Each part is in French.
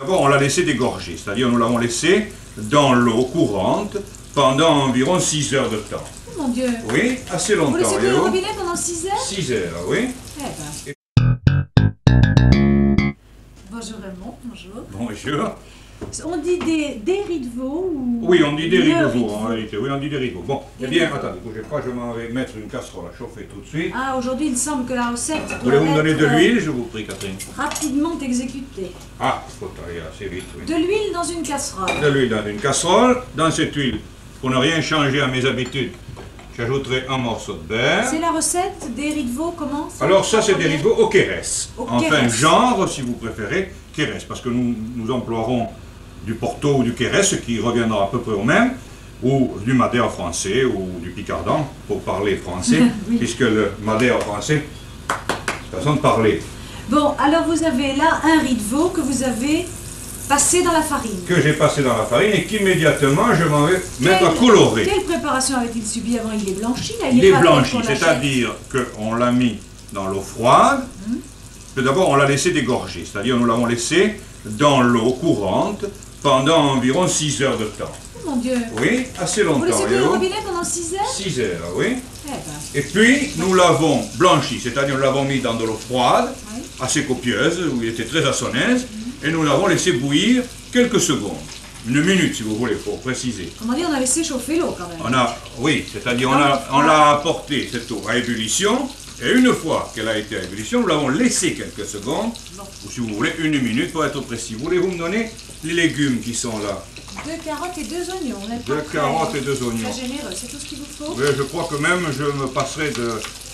D'abord, on l'a laissé dégorger, c'est-à-dire nous l'avons laissé dans l'eau courante pendant environ 6 heures de temps. Oh mon Dieu! Oui, assez longtemps. Vous laissez couler le robinet pendant 6 heures? 6 heures, oui. Eh ben. Bonjour Raymond, bonjour. Bonjour. On dit des riz de veau ou... Oui, on dit des riz de le veau en réalité. Oui, on dit des riz de veau. Bon, eh Des bien, riz de veau. attendez, bougez pas, je m'en vais mettre une casserole à chauffer tout de suite. Ah, aujourd'hui, il semble que la recette Voulez-vous me doit donner de être, l'huile, je vous prie, Catherine? rapidement exécutée. Ah, il faut aller assez vite, oui. De l'huile dans une casserole. De l'huile dans une casserole. Dans cette huile, pour ne rien changer à mes habitudes, j'ajouterai un morceau de beurre. C'est la recette des riz de veau, comment? Alors ça, c'est des riz de veau au Quérès. Au Enfin, Quérès. genre, si vous préférez, Quérès. Parce que nous emploierons du Porto ou du Quérès, ce qui reviendra à peu près au même, ou du Madère français, ou du Picardant, pour parler français, Oui. puisque le Madère français, c'est façon de parler. Bon, alors vous avez là un riz de veau que vous avez passé dans la farine. Que j'ai passé dans la farine et qu'immédiatement, je m'en vais mettre à Quelle- colorer. Quelle préparation avait-il subi avant? Il est blanchi, là? Il est pas blanchi, tel qu'on l'achète. c'est-à-dire qu'on l'a mis dans l'eau froide, que d'abord on l'a laissé dégorger, c'est-à-dire nous l'avons laissé dans l'eau courante pendant environ 6 heures de temps. Oh mon Dieu! Oui, assez Vous longtemps. laissez couler le voyez-vous. robinet pendant 6 heures? 6 heures, oui. Eh ben, Et puis nous l'avons blanchi, c'est-à-dire nous l'avons mis dans de l'eau froide, oui. assez copieuse, où il était très assonaise, et nous l'avons laissé bouillir quelques secondes. Une minute si vous voulez, pour préciser. Comment dire, on a laissé chauffer l'eau quand même. Oui, c'est-à-dire Ah, on l'a apporté cette eau à ébullition, et une fois qu'elle a été à ébullition, nous l'avons laissé quelques secondes, Bon. ou si vous voulez, une minute pour être précis. Voulez-vous me donner les légumes qui sont là? 2 carottes et 2 oignons. On est pas 2 très- carottes et 2 oignons. Très généreux, c'est tout ce qu'il vous faut? Oui, je crois que même je me passerai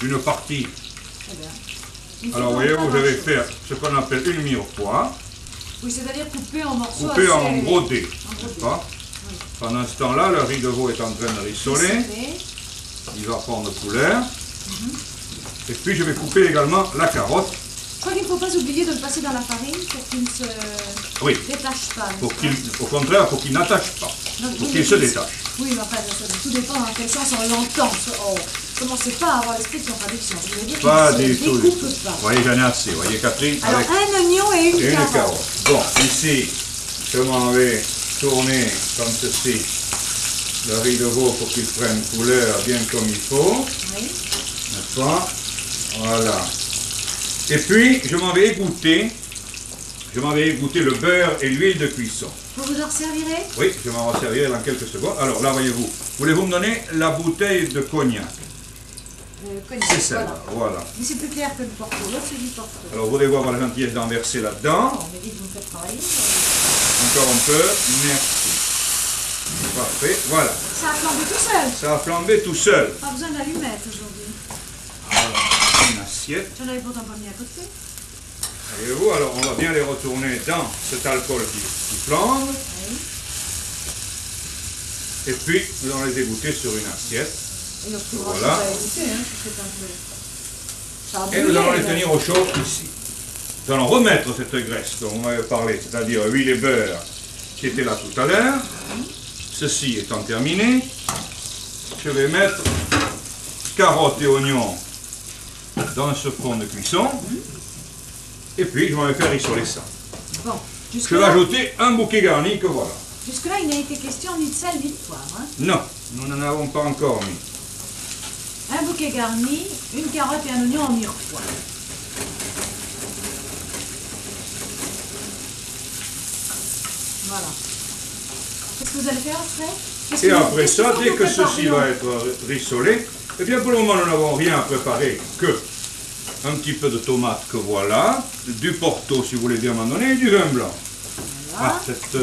d'une partie. Très bien. Il faut Alors, donc voyez-vous, pas je vais grand-chose. faire ce qu'on appelle une mirepoix, Oui, c'est-à-dire couper en morceaux coupée assez- en brodé, en brodé. n'est-ce pas? Oui. Pendant ce temps-là, le riz de veau est en train de rissoler, Rissoler. il va prendre couleur. Et puis, je vais couper également la carotte, Je crois qu'il ne faut pas oublier de le passer dans la farine pour qu'il ne se oui, détache pas. pour n'est-ce au contraire, pour qu'il n'attache pas, pas? Non, pour oui, qu'il se détache. Oui, mais enfin, tout dépend dans quel sens on l'entend. Oh, commencez pas à avoir l'esprit de contradiction. Je veux dire qu'il Pas ne se du tout. découpe pas. Vous voyez, j'en ai assez. Vous voyez, Catherine, Alors, avec un oignon et une et une carotte. carotte. Bon, ici, je m'en vais tourner comme ceci le riz de veau pour qu'il prenne couleur bien comme il faut, Oui. n'est-ce pas? Voilà. Et puis, je m'en vais égoutter le beurre et l'huile de cuisson. Vous vous en servirez? Oui, je m'en resservirai dans quelques secondes. Alors là, voyez-vous, voulez-vous me donner la bouteille de cognac? Cognac, C'est celle-là, voilà. voilà. Mais c'est plus clair que le Porto. L'autre, c'est du Porto. Alors, voulez-vous avoir la gentillesse d'en verser là-dedans? Bon, mais dites, vous me faites travailler. Encore un peu, merci. Parfait, voilà. Ça a flambé tout seul. Ça a flambé tout seul. Pas besoin d'allumettes aujourd'hui. Alors, une assiette. J'en avais pourtant pas mis à côté. Voyez-vous, alors on va bien les retourner dans cet alcool qui flambe. Oui. Et puis, nous allons les égoutter sur une assiette. Et donc, tout Voilà. à écouter, hein, c'est un peu... Ça a Et nous brûlé, allons les là. tenir au chaud ici. Nous allons remettre cette graisse dont on m'avait parlé, c'est-à-dire huile et beurre qui était là tout à l'heure. Ceci étant terminé, je vais mettre carottes et oignons dans ce fond de cuisson. Et puis, je vais faire rissoler ça. Bon, Je vais jusque-là, ajouter un bouquet garni que voilà. jusque-là, il n'a été question ni de sel ni de poivre. Hein. Non, nous n'en avons pas encore mis. Un bouquet garni, une carotte et un oignon en mirepoix. Voilà. Qu'est-ce que vous allez faire après? Qu'est-ce Et que vous- après qu'est-ce ça, qu'il faut dès qu'on que prépare, ceci non? va être rissolé, eh bien pour le moment nous n'avons rien à préparer que un petit peu de tomate que voilà, du porto si vous voulez bien m'en donner, et du vin blanc. Voilà. Ah, cette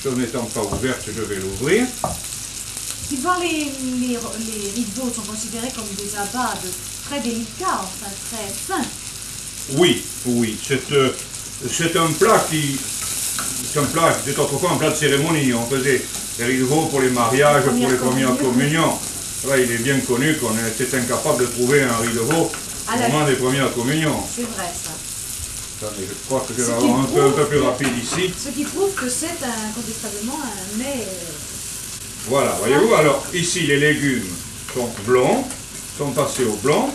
chose n'étant pas ouverte, je vais l'ouvrir. Souvent, les riz de veau sont considérés comme des abats très délicats, enfin très fins. Oui, oui, c'est un plat qui... C'est un plat, c'était autrefois un plat de cérémonie. On faisait les riz de veau pour les mariages, pour les premières communions. Là, il est bien connu qu'on était incapable de trouver un riz de veau À au la- moment des premières communions. C'est vrai, ça. Attendez, je crois que je Ce vais qui avoir un peu prouve- plus rapide ici. Ce qui prouve que c'est incontestablement un mets... Voilà, voyez-vous, alors ici les légumes sont blonds, sont passés au blanc.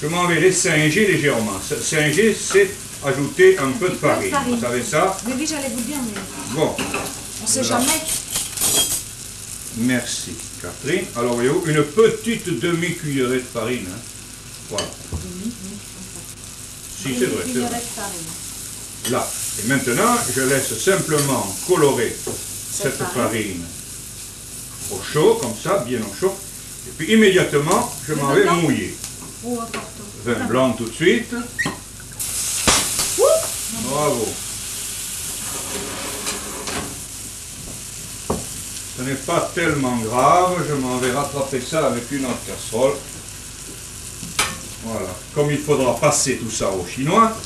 Je m'en vais les singer légèrement. Singer, c'est ajouter un peu de petit peu de farine. farine. Vous savez ça? Mais oui, j'allais vous dire, mais Bon, on sait Voilà. jamais. merci Catherine. Alors voyez-vous, une petite demi-cuillerée de farine. Hein. Voilà. Si, c'est vrai, c'est Une vrai. cuillerée de farine. Là. Et maintenant, je laisse simplement colorer cette farine au chaud, comme ça, bien au chaud. Et puis immédiatement, je m'en vais mouiller. Oh, apporto. Vin blanc tout de suite. Bravo. Ce n'est pas tellement grave, je m'en vais rattraper ça avec une autre casserole. Voilà. Comme il faudra passer tout ça au chinois,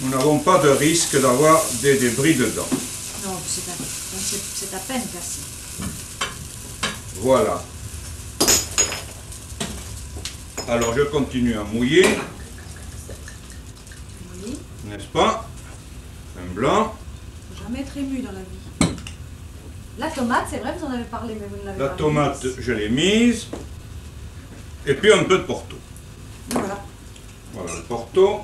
nous n'avons pas de risque d'avoir des débris dedans. Non, c'est à peine cassé. Voilà. Alors je continue à mouiller, Oui, n'est-ce pas? Un blanc. faut jamais être ému dans la vie. La tomate, c'est vrai, vous en avez parlé, mais vous ne l'avez La pas tomate, mise. je l'ai mise. Et puis un peu de porto. Voilà. Voilà, le porto.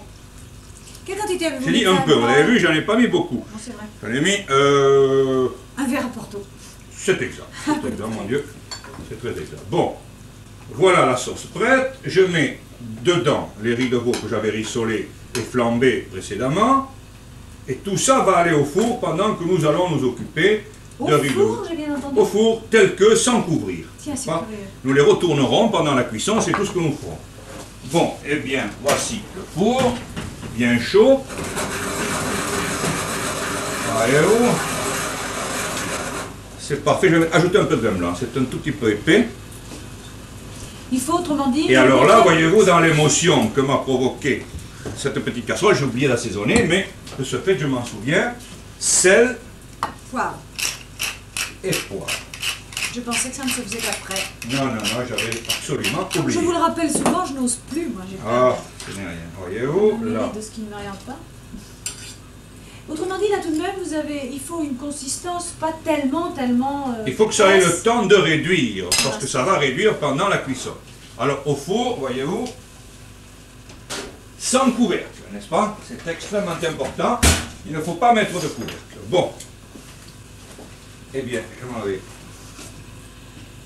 Quelle quantité avez-vous J'ai dit mis un peu, vous là-dedans? avez vu, j'en ai pas mis beaucoup. Non, c'est vrai. J'en ai mis, Un verre à Porto. c'est exact. C'est exact, mon Dieu. C'est très exact. Bon, voilà la sauce prête. Je mets dedans les riz de veau que j'avais rissolés et flambés précédemment. Et tout ça va aller au four pendant que nous allons nous occuper Au de riz de veau. four, j'ai bien entendu. Au four, tel que, sans couvrir. Tiens, c'est Pas curieux. Nous les retournerons pendant la cuisson, c'est tout ce que nous ferons. Bon, eh bien, voici le four, bien chaud. Voyez-vous? C'est parfait, je vais ajouter un peu de vin blanc, c'est un tout petit peu épais. Il faut autrement dire... Et alors là, voyez-vous, dans l'émotion que m'a provoqué cette petite casserole, j'ai oublié d'assaisonner, mais de ce fait, je m'en souviens, sel Poivre. et poivre. Je pensais que ça ne se faisait qu'après. Non, non, non, j'avais absolument Je oublié. vous le rappelle souvent, je n'ose plus, moi. J'ai Ah, peur ce n'est rien. Voyez-vous, de là. de ce qui ne me regarde pas. Autrement dit, là tout de même, il faut une consistance pas tellement... Il faut que ça ait le épaisse. temps de réduire, parce que ça va réduire pendant la cuisson. Alors au four, voyez-vous, sans couvercle, n'est-ce pas? C'est extrêmement important, il ne faut pas mettre de couvercle. Bon, eh bien, je m'en vais.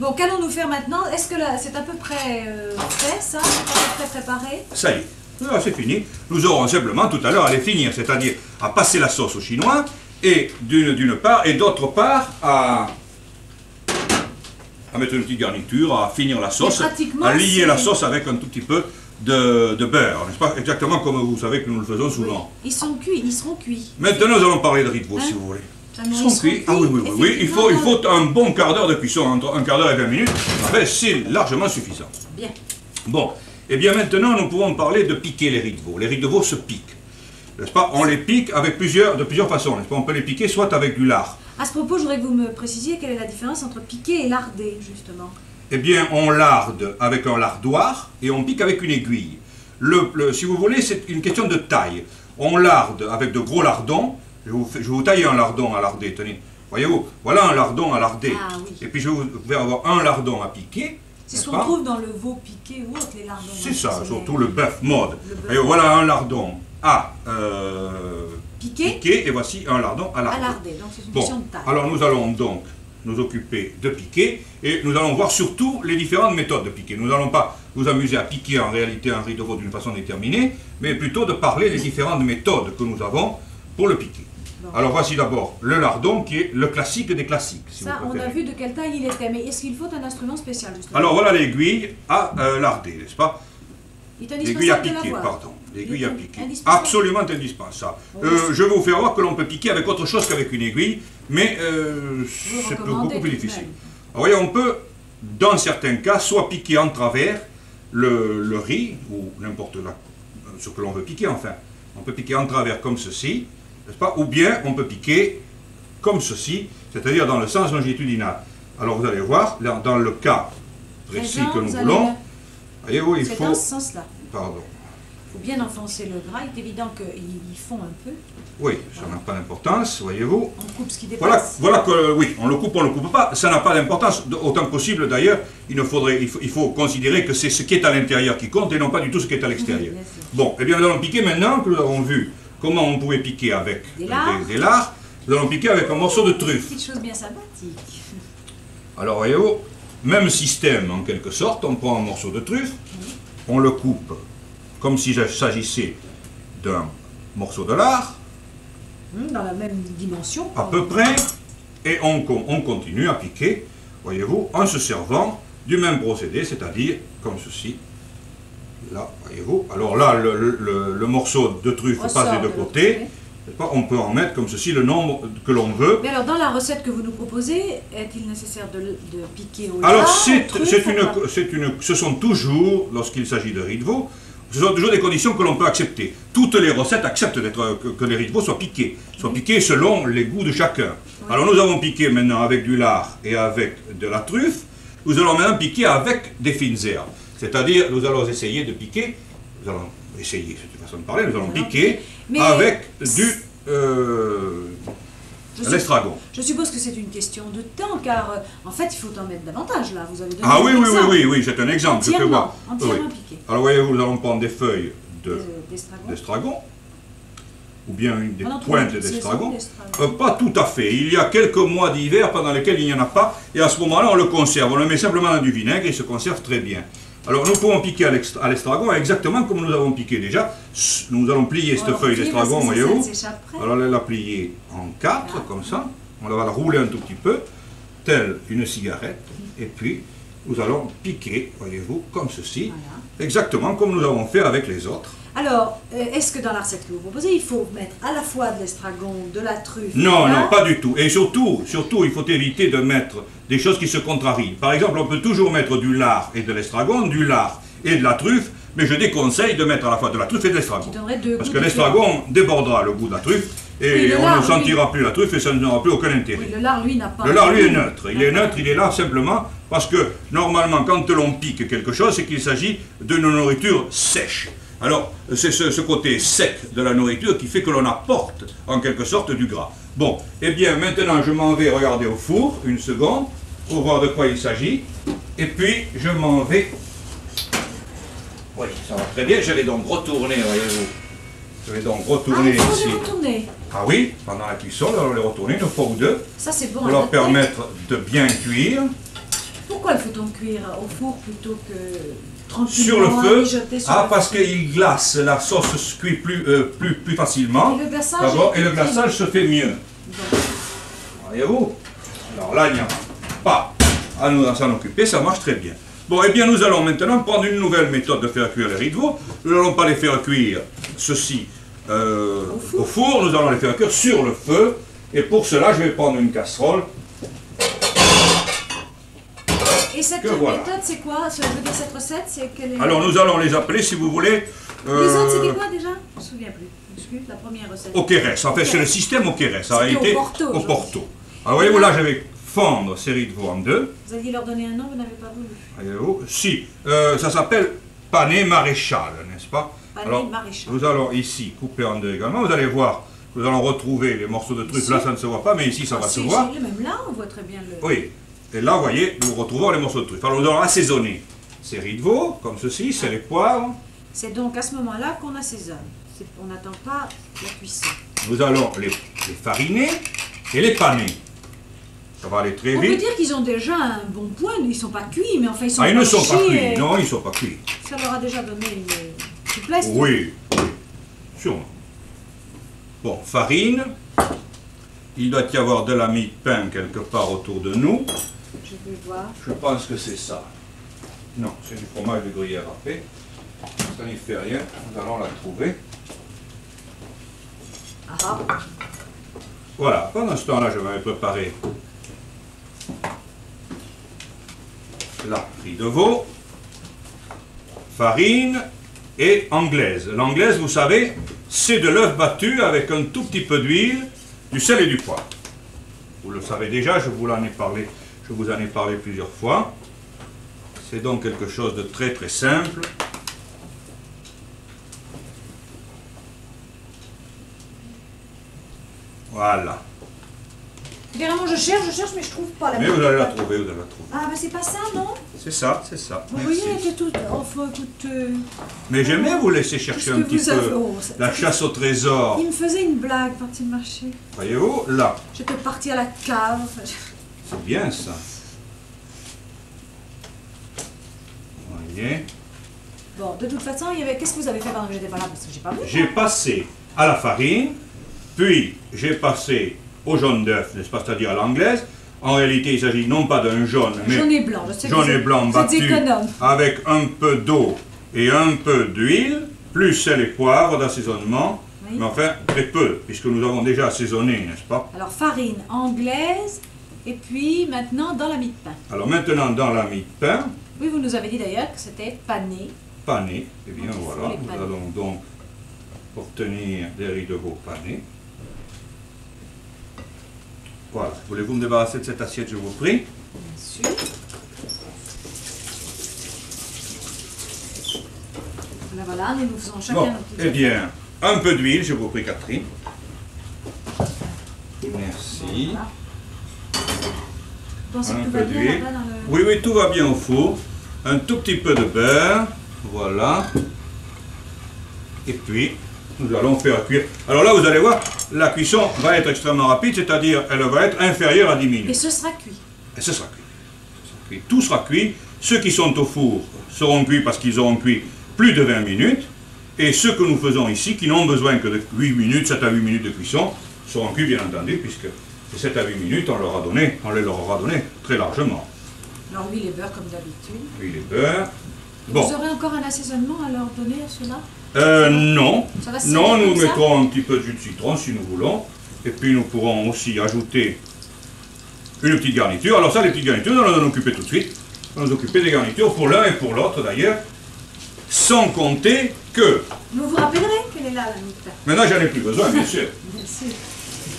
Bon, qu'allons-nous faire maintenant? Est-ce que là, c'est à peu près fait, ça? C'est à peu près préparé? Ça y est, là, c'est fini. Nous aurons simplement tout à l'heure à les finir, c'est-à-dire à passer la sauce au chinois, et d'une part, et d'autre part, à mettre une petite garniture, à finir la sauce, pratiquement, à lier c'est- la sauce avec un tout petit peu de beurre, n'est-ce pas? Exactement comme vous savez que nous le faisons souvent. Ils sont cuits, ils seront cuits. Maintenant, nous allons parler de riz de veau, Hein? si vous voulez. Vraiment, Ils sont cuits. Ah oui, oui, oui, oui. Il faut un bon quart d'heure de cuisson, entre un quart d'heure et 20 minutes. Enfin, c'est largement suffisant. Bien. Bon, et bien maintenant, nous pouvons parler de piquer les riz de veau. Les riz de veau se piquent, n'est-ce pas? On les pique avec de plusieurs façons, n'est-ce pas? On peut les piquer soit avec du lard. À ce propos, je voudrais que vous me précisiez quelle est la différence entre piquer et larder, justement. Eh bien, on larde avec un lardoir et on pique avec une aiguille. Si vous voulez, c'est une question de taille. On larde avec de gros lardons. Je vais vous tailler un lardon à larder, tenez. Voyez-vous, voilà un lardon à larder. Ah oui. Et puis je vais avoir un lardon à piquer. C'est n'est-ce ce qu'on pas? trouve dans le veau piqué ou autre, les lardons. C'est ça, les- surtout le bœuf mode. Le bœuf. Voyez, voilà un lardon à Piqué piquer et voici un lardon à à larder. larder. Donc c'est une Bon, question de taille. alors nous allons donc nous occuper de piquer et nous allons voir surtout les différentes méthodes de piquer. Nous n'allons pas nous amuser à piquer en réalité un riz de veau d'une façon déterminée, mais plutôt de parler des différentes méthodes que nous avons pour le piquer. Bon. Alors voici d'abord le lardon qui est le classique des classiques, si Ça, vous on a préférez. vu de quelle taille il était, mais est-ce qu'il faut un instrument spécial, justement? Alors voilà l'aiguille à larder, n'est-ce pas? Il est L'aiguille à indispensable de piquer, l'avoir. pardon. L'aiguille à piquer. Indispensable. Absolument indispensable. Oui. Je vais vous faire voir que l'on peut piquer avec autre chose qu'avec une aiguille, mais c'est recommandez beaucoup plus tout de difficile. même. Alors, voyez, on peut, dans certains cas, soit piquer en travers le riz, ou n'importe ce que l'on veut piquer, enfin. On peut piquer en travers comme ceci, n'est-ce pas? Ou bien on peut piquer comme ceci, c'est-à-dire dans le sens longitudinal. Alors vous allez voir, dans le cas précis Présent, que nous vous allez voulons, le- voyez-vous, il C'est faut... dans ce sens-là. Pardon. Il faut bien enfoncer le gras. Il est évident qu'ils fond un peu. Oui, ça n'a pas d'importance, voyez-vous. On coupe ce qui Voilà, dépasse. voilà que, oui, on le coupe pas, ça n'a pas d'importance. Autant que possible, d'ailleurs, il faut considérer que c'est ce qui est à l'intérieur qui compte et non pas du tout ce qui est à l'extérieur. Oui, bien sûr. Bon, eh bien, nous allons piquer maintenant que nous avons vu comment on pouvait piquer avec Des lards. des lards. Nous allons piquer avec un morceau de truffe. Petite chose bien sympathique. Alors voyez-vous, même système en quelque sorte, on prend un morceau de truffe, on le coupe comme s'il s'agissait d'un morceau de lard, Dans la même dimension. à peu près, et on continue à piquer, voyez-vous, en se servant du même procédé, c'est-à-dire comme ceci. Là, voyez-vous. Alors là, le morceau de truffe passe des deux côtés. On peut en mettre comme ceci le nombre que l'on veut. Mais alors, dans la recette que vous nous proposez, est-il nécessaire de piquer au Alors, lard, ce sont toujours, lorsqu'il s'agit de riz de veau, ce sont toujours des conditions que l'on peut accepter. Toutes les recettes acceptent que les riz de veau soient piqués selon les goûts de chacun. Oui. Alors, nous avons piqué maintenant avec du lard et avec de la truffe. Nous allons maintenant piquer avec des fines herbes. C'est-à-dire, nous allons essayer de piquer, nous allons essayer, c'est une façon de parler, nous allons piquer avec l'estragon. Je suppose que c'est une question de temps, car en fait, il faut en mettre davantage là. Vous avez donné ah oui, c'est un exemple. Entièrement Oui. piqué. Alors voyez-vous, nous allons prendre des feuilles d'estragon, ou bien des pointes d'estragon. Pas tout à fait. Il y a quelques mois d'hiver pendant lesquels il n'y en a pas, et à ce moment-là, on le conserve. On le met simplement dans du vinaigre et il se conserve très bien. Alors nous pouvons piquer à l'estragon exactement comme nous avons piqué déjà. Nous allons plier cette feuille d'estragon, voyez-vous. Alors elle la plier en 4, comme ça. On va la rouler un tout petit peu, telle une cigarette. Et puis nous allons piquer, voyez-vous, comme ceci. Voilà. Exactement comme nous avons fait avec les autres. Alors, est-ce que dans la recette que vous proposez, il faut mettre à la fois de l'estragon, de la truffe? Non, non, pas du tout. Et surtout, il faut éviter de mettre des choses qui se contrarient. Par exemple, on peut toujours mettre du lard et de l'estragon, du lard et de la truffe, mais je déconseille de mettre à la fois de la truffe et de l'estragon. Parce que l'estragon débordera le goût de la truffe et on ne sentira plus la truffe et ça n'aura plus aucun intérêt. Oui, le lard, lui, n'a pas... Le lard, lui, est neutre. Il est neutre, il est là simplement parce que, normalement, quand l'on pique quelque chose, c'est qu'il s'agit d'une nourriture sèche. Alors, c'est ce côté sec de la nourriture qui fait que l'on apporte, en quelque sorte, du gras. Bon, eh bien, maintenant, je m'en vais regarder au four, une seconde, pour voir de quoi il s'agit. Et puis, je m'en vais... Oui, ça va très bien. Je vais donc retourner, voyez-vous. Je vais donc retourner ici. Ah oui, pendant la cuisson, nous allons les retourner une fois ou deux. Ça, c'est bon. Pour leur permettre de bien cuire. Pourquoi le faut-on cuire au four plutôt que... sur le feu, parce qu'il glace, la sauce se cuit plus facilement. Et le glaçage se fait mieux. Voyez-vous? Alors là, il n'y a pas à nous s'en occuper, ça marche très bien. Bon, eh bien, nous allons maintenant prendre une nouvelle méthode de faire cuire les riz de veau. Nous n'allons pas les faire cuire, ceci, au four, nous allons les faire cuire sur le feu. Et pour cela, je vais prendre une casserole. Et cette méthode, c'est quoi? Je veux dire, cette recette, c'est quelle est... Alors, nous allons les appeler, si vous voulez... Les autres, c'était quoi déjà? Je ne me souviens plus. Excuse, la première recette. Au Quérès. En fait, c'est le système au Quérès. Ça a été au Porto. Alors, voyez-vous, là, je vais fendre ces riz de veau en deux. Vous alliez leur donner un nom, vous n'avez pas voulu. Voyez-vous? Si. Ça s'appelle pané maréchal, n'est-ce pas? Pané maréchal. Nous allons ici couper en deux également. Vous allez voir, nous allons retrouver les morceaux de truffe. Là, ça ne se voit pas, mais ici, ça va se voir. Même là, on voit très bien le... Oui. Et là, vous voyez, nous retrouvons les morceaux de truffe. Alors, nous allons assaisonner ces riz de veau, comme ceci, c'est les poivres. C'est donc à ce moment-là qu'on assaisonne. On n'attend pas la cuisson. Nous allons les fariner et les paner. Ça va aller très vite. On peut dire qu'ils ont déjà un bon point, ils ne sont pas cuits, mais enfin ils sont ils ne sont pas cuits, non, ils ne sont pas cuits. Ça leur a déjà donné une souplesse. Oui, sûrement. Bon, farine. Il doit y avoir de la mie de pain quelque part autour de nous. Je vais voir. Je pense que c'est ça. Non, c'est du fromage de gruyère râpé. Ça n'y fait rien, nous allons la trouver. Ah. Voilà, pendant ce temps-là, je vais préparer la riz de veau, farine et anglaise. L'anglaise, vous savez, c'est de l'œuf battu avec un tout petit peu d'huile, du sel et du poivre. Vous le savez déjà, je vous en ai parlé plusieurs fois. C'est donc quelque chose de très très simple. Voilà. Carrément, je cherche, mais je trouve pas la Mais marque. vous allez la trouver, vous allez la trouver. Ah, mais c'est pas ça, non? C'est ça, c'est ça. Vous Merci. voyez, elle était toute. Enfin, écoute. Mais j'aimais vous laisser chercher un petit peu la chasse au trésor. Il me faisait une blague quand il marchait. Voyez-vous, là, J'étais partie à la cave. Enfin, c'est bien ça. Voyez. Bon, de toute façon, il y avait. Qu'est-ce que vous avez fait pendant que j'étais pas là? Parce que j'ai pas vu. J'ai passé à la farine, puis j'ai passé au jaune d'œuf, n'est-ce pas, c'est-à-dire à l'anglaise. En réalité, il s'agit non pas d'un jaune, mais Jaune et blanc, je sais que jaune vous et êtes- blanc vous êtes battu économe. avec un peu d'eau et un peu d'huile, plus sel et poivre d'assaisonnement. Oui. Mais enfin, très peu, puisque nous avons déjà assaisonné, n'est-ce pas? Alors, farine anglaise, et puis maintenant dans la mie de pain. Alors maintenant, dans la mie de pain, Oui, vous nous avez dit d'ailleurs que c'était pané. pané, eh bien Il faut voilà, les nous paner. allons donc obtenir des riz de veau panés. Voilà, voulez-vous me débarrasser de cette assiette, je vous prie? Bien sûr. Voilà, nous faisons chacun Bon, notre petit eh bien, un peu d'huile, je vous prie, Catherine. Merci. Voilà. Vous pensez que Un tout peu va bien d'huile. là-bas dans le... Oui, oui, tout va bien au four. Un tout petit peu de beurre, voilà. Et puis, nous allons faire cuire. Alors là, vous allez voir, la cuisson va être extrêmement rapide, c'est-à-dire elle va être inférieure à 10 minutes. Et ce sera cuit. Et ce sera cuit. Ce sera cuit. Tout sera cuit. Ceux qui sont au four seront cuits parce qu'ils auront cuit plus de 20 minutes. Et ceux que nous faisons ici, qui n'ont besoin que de 8 minutes, 7 à 8 minutes de cuisson, seront cuits bien entendu, puisque ces 7 à 8 minutes, on les leur aura donné très largement. Alors huile et beurre comme d'habitude. Huile et beurre. Et Bon. vous aurez encore un assaisonnement à leur donner à cela? Non. Ça va se Non, servir nous comme ça? mettrons un petit peu de jus de citron si nous voulons. Et puis nous pourrons aussi ajouter une petite garniture. Alors ça, les petites garnitures, nous allons nous en occuper tout de suite. Nous allons nous occuper des garnitures pour l'un et pour l'autre d'ailleurs. Sans compter que... Vous vous rappellerez qu'elle est là, la mie de pain. Maintenant, j'en ai plus besoin, bien sûr. Bien sûr.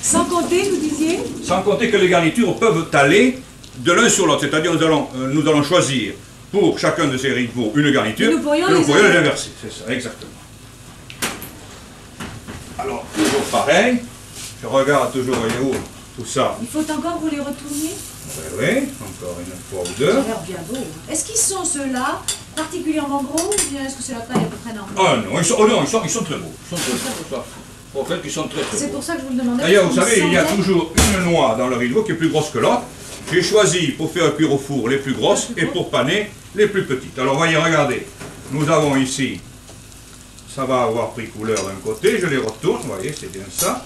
Sans compter, vous disiez? Sans compter que les garnitures peuvent aller de l'un sur l'autre. C'est-à-dire nous allons choisir pour chacun de ces riz de veau une garniture. Et nous pourrions et les inverser. inverser. C'est ça, exactement. Alors, toujours pareil. Je regarde toujours, voyez-vous, tout ça. Il faut encore vous les retourner? Oui, encore une fois ou Ça deux. a l'air bien beau. Est-ce qu'ils sont ceux-là particulièrement gros ou bien est-ce que c'est la taille à peu près normale? Ah non, ils sont très beaux. Ils sont très beaux. Ça. En fait, ils sont très C'est beaux. pour ça que je vous le demandais. D'ailleurs, vous parce savez, qu'on il y a sentait- toujours une noix dans le riz de veau qui est plus grosse que l'autre. J'ai choisi pour faire cuire au four les plus grosses et pour paner les plus petites. Alors, voyez, regardez. Nous avons ici, ça va avoir pris couleur d'un côté, je les retourne, vous voyez, c'est bien ça.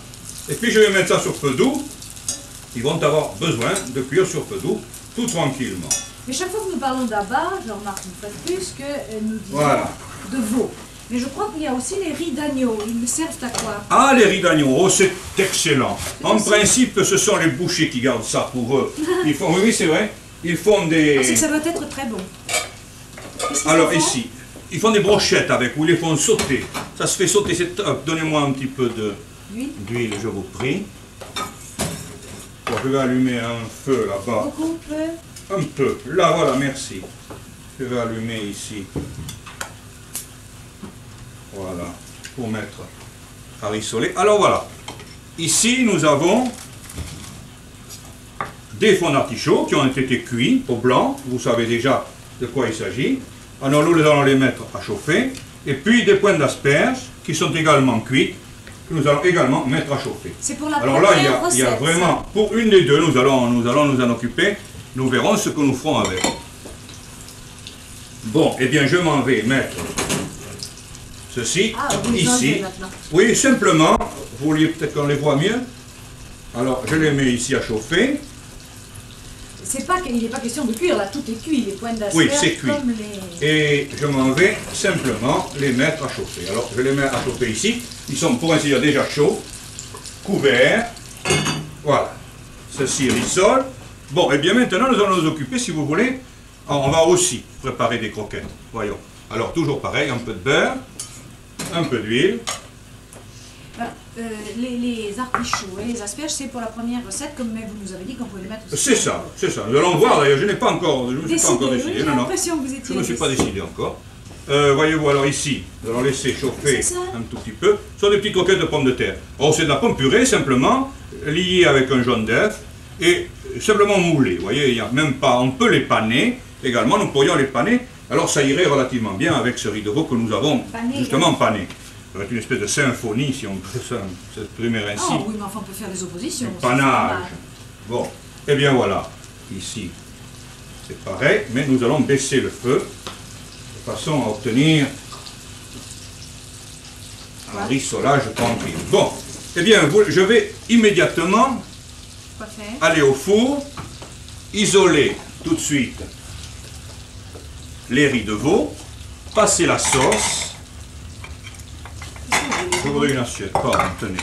Et puis, je vais mettre ça sur feu doux. Ils vont avoir besoin de cuire sur feu doux, tout tranquillement. Mais chaque fois que nous parlons d'abat, je remarque une fois de plus que nous disons Voilà. de veau. Mais je crois qu'il y a aussi les riz d'agneau. Ils me servent à quoi? Ah, les riz d'agneau, oh, c'est excellent. En Aussi. principe, ce sont les bouchers qui gardent ça pour eux. Ils font, oui, c'est vrai. Ils font des... C'est que ça doit être très bon. Qu'est-ce qu'ils Alors en font? ici, ils font des brochettes avec, ou ils les font sauter. Ça se fait sauter, c'est top. Donnez-moi un petit peu L'huile? d'huile, je vous prie. Bon, je vais allumer un feu là-bas. Beaucoup, peu? Un peu. Là, voilà, merci. Je vais allumer ici. Voilà, pour mettre à rissoler. Alors voilà, ici nous avons des fonds d'artichaut qui ont été cuits au blanc. Vous savez déjà de quoi il s'agit. Alors nous allons les mettre à chauffer. Et puis des pointes d'asperges qui sont également cuites, que nous allons également mettre à chauffer. C'est pour la Alors là, première il y a recette, vraiment, pour une des deux, nous allons nous en occuper. Nous verrons ce que nous ferons avec. Bon, eh bien, je m'en vais mettre ceci Ah, vous les enlevez ici. maintenant. Oui, simplement, vous vouliez peut-être qu'on les voit mieux. Alors, je les mets ici à chauffer. C'est pas qu'il n'est pas question de cuire, là, tout est cuit, les pointes d'asperges Oui, c'est cuit. comme les... Et je m'en vais simplement les mettre à chauffer. Alors, je les mets à chauffer ici. Ils sont, pour ainsi dire, déjà chauds, couverts. Voilà. Ceci rissole. Bon, et bien maintenant, nous allons nous occuper, si vous voulez. Alors, on va aussi préparer des croquettes. Voyons. Alors, toujours pareil, un peu de beurre, un peu d'huile. Voilà. Les artichauts et les asperges, c'est pour la première recette, comme vous nous avez dit qu'on pouvait les mettre aussi. C'est ça, c'est ça. Nous allons voir, d'ailleurs, je ne me suis pas encore Oui, décidé. j'ai Non, non. l'impression que vous étiez... Je ne me suis pas décidé encore. Voyez-vous, alors ici, nous allons laisser chauffer C'est ça. un tout petit peu. Ce sont des petites croquettes de pommes de terre. Oh, c'est de la pomme purée, simplement, liée avec un jaune d'œuf, et simplement moulées. Vous voyez, il n'y a même pas, on peut les paner également, nous pourrions les paner. Alors ça irait relativement bien avec ce riz de veau que nous avons justement pané. Ça va être une espèce de symphonie si on peut s'exprimer ainsi. Oh oui, mais enfin on peut faire des oppositions. Un panage. Bon, et bien voilà, ici c'est pareil, mais nous allons baisser le feu de façon à obtenir un rissolage tranquille. Bon, eh bien je vais immédiatement aller au four, isoler tout de suite les riz de veau, passer la sauce. Je voudrais une assiette, pardon, tenez.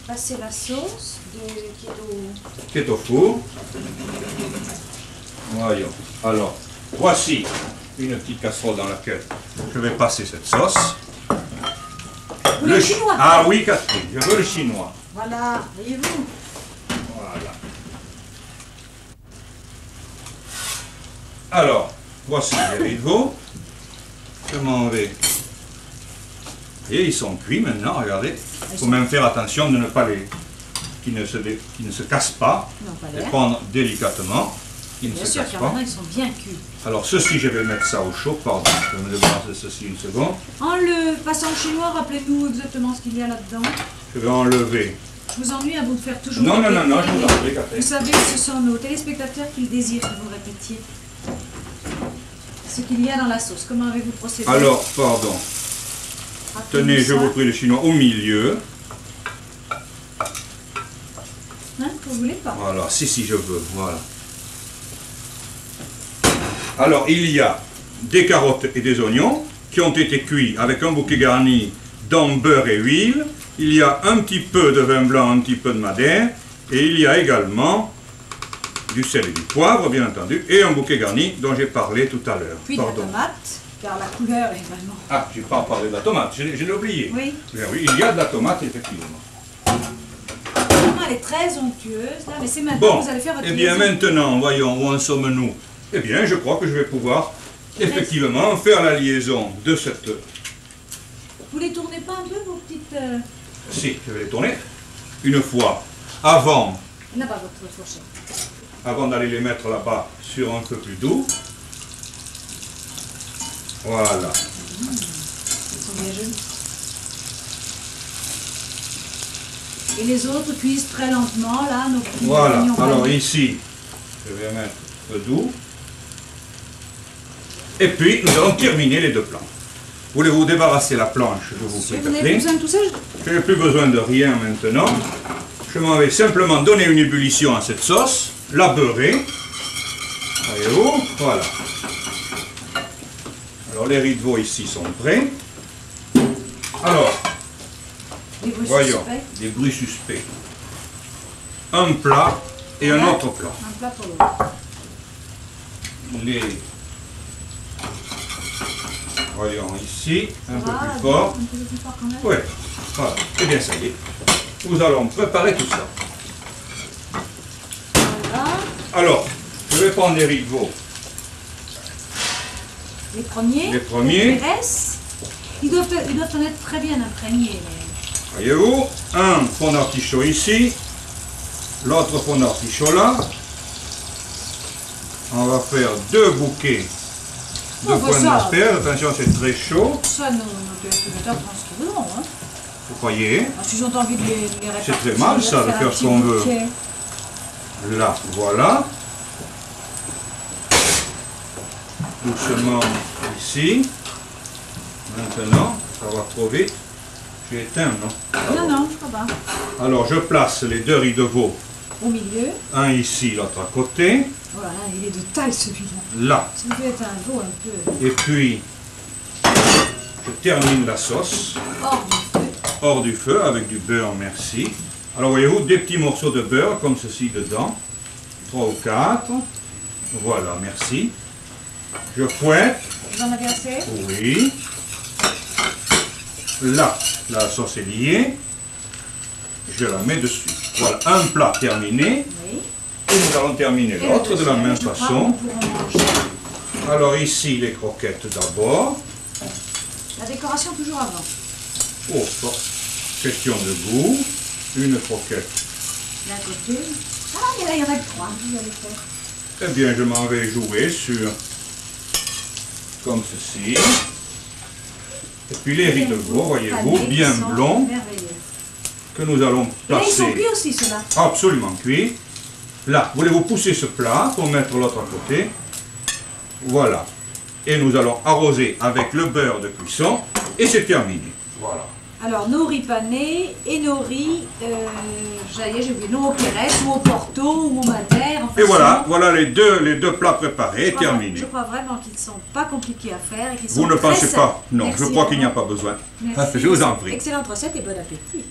Passer la sauce qui est au four. Voyons. Alors, voici une petite casserole dans laquelle je vais passer cette sauce. Le chinois. Ah oui, Catherine, je veux le chinois. Voilà, voyez-vous. Voilà. Alors, voici les riz de veau. Je m'en vais. Et ils sont cuits maintenant, regardez. Il faut même faire attention de ne pas les... qu'ils ne se cassent pas. Les prendre délicatement. Qu'ils ne se cassent pas. Maintenant ils sont bien cuits. Alors ceci, je vais mettre ça au chaud. Pardon, je vais me débarrasser de ceci une seconde. En le passant au chinois, rappelez-nous exactement ce qu'il y a là-dedans. Je vais enlever. Je vous ennuie à vous de faire toujours... Non, je vous en prie, Catherine. Vous savez, ce sont nos téléspectateurs qui le désirent que vous répétiez. Ce qu'il y a dans la sauce. Comment avez-vous procédé? Alors, pardon. Tenez, je vous prie le chinois au milieu. Hein, vous voulez pas? Voilà, si, je veux. Voilà. Alors, il y a des carottes et des oignons qui ont été cuits avec un bouquet garni dans beurre et huile. Il y a un petit peu de vin blanc, un petit peu de madère. Et il y a également du sel et du poivre, bien entendu, et un bouquet garni dont j'ai parlé tout à l'heure. Puis de la tomate, car la couleur est vraiment... Ah, je n'ai pas parlé de la tomate, je l'ai oublié. Oui. Bien oui, il y a de la tomate, effectivement. Vraiment, elle est très onctueuse, là, mais c'est maintenant Bon, que vous allez faire votre eh bien liaison. maintenant, voyons, où en sommes-nous? Eh bien, je crois que je vais pouvoir, effectivement, faire la liaison de cette... Vous les tournez pas un peu, vos petites... Si, je vais les tourner. Une fois, avant... Là-bas, votre fourchette. Avant d'aller les mettre là-bas sur un feu plus doux. Voilà. Ils sont bien jeunes. Et les autres cuisent très lentement, là, nos petits Voilà. oignons Alors panés. ici, je vais mettre feu doux. Et puis, nous allons terminer les deux planches. Voulez-vous débarrasser la planche, je vous prie, Vous n'avez plus besoin de tout ça? Je n'ai plus besoin de rien maintenant. Je m'en vais simplement donner une ébullition à cette sauce, la beurrer. Voyez-vous? Voilà. Alors les riz de veau ici sont prêts. Alors, Des bruits voyons, suspects. des bruits suspects. Un plat et un autre plat. Un plat pour l'autre. Les... Voyons ici, un peu Ah, plus fort. Un peu plus fort quand même. Oui, voilà. Eh bien ça y est. Nous allons préparer tout ça. Voilà. Alors, je vais prendre les riz de veau. Les premiers. Les premiers. Les restes. Ils doivent en être très bien imprégnés. Mais... Voyez-vous, un fond d'artichaut ici, l'autre fond d'artichaut là. On va faire 2 bouquets de points d'asperges. Attention, c'est très chaud. Ça, nos téléspectateurs font ce qu'ils voudront. Hein. Vous croyez? S'ils ont envie de les répartir. C'est très mal ça, de faire ce qu'on veut. Là, voilà. Doucement ici. Maintenant, ça va trop vite. J'ai éteint, non? Non, ça va. Alors, je place les 2 riz de veau. Au milieu. Un ici, l'autre à côté. Voilà, il est de taille celui-là. Là. Ça peut être un veau un peu Et puis, je termine la sauce hors du feu. hors du feu avec du beurre, merci. Alors, voyez-vous, des petits morceaux de beurre comme ceci dedans. 3 ou 4. Voilà, merci. Je fouette. Vous en avez assez? Oui. Là, la sauce est liée. Je la mets dessus. Voilà, un plat terminé. Oui. Et nous allons terminer Et l'autre le de la deuxième, même je crois façon. qu'on pourra manger. Alors ici, les croquettes d'abord. La décoration toujours avant. Oh, bon. Question de goût. une croquette. D'un côté. Ah, mais là, il y en a que 3. Vous allez faire. Eh bien, je m'en vais jouer sur, comme ceci. Et puis les riz de veau, voyez-vous, bien blancs, Merveilleux. que nous allons Et là, ils sont passer. cuits aussi, ceux-là. Absolument cuit. Là, voulez-vous pousser ce plat pour mettre l'autre à côté. Voilà. Et nous allons arroser avec le beurre de cuisson. Et c'est terminé. Voilà. Alors, nos riz panés et nos riz, j'ai oublié, nos au Pérez, ou au Porto, ou au Madère. Enfin, Et voilà, voilà les deux plats préparés et terminés. Je crois vraiment qu'ils ne sont pas compliqués à faire et qu'ils sont Vous ne très pensez simples. pas? Non, Merci, je crois qu'il n'y a Laurent. pas besoin. Merci. Je vous en prie. Excellente recette et bon appétit.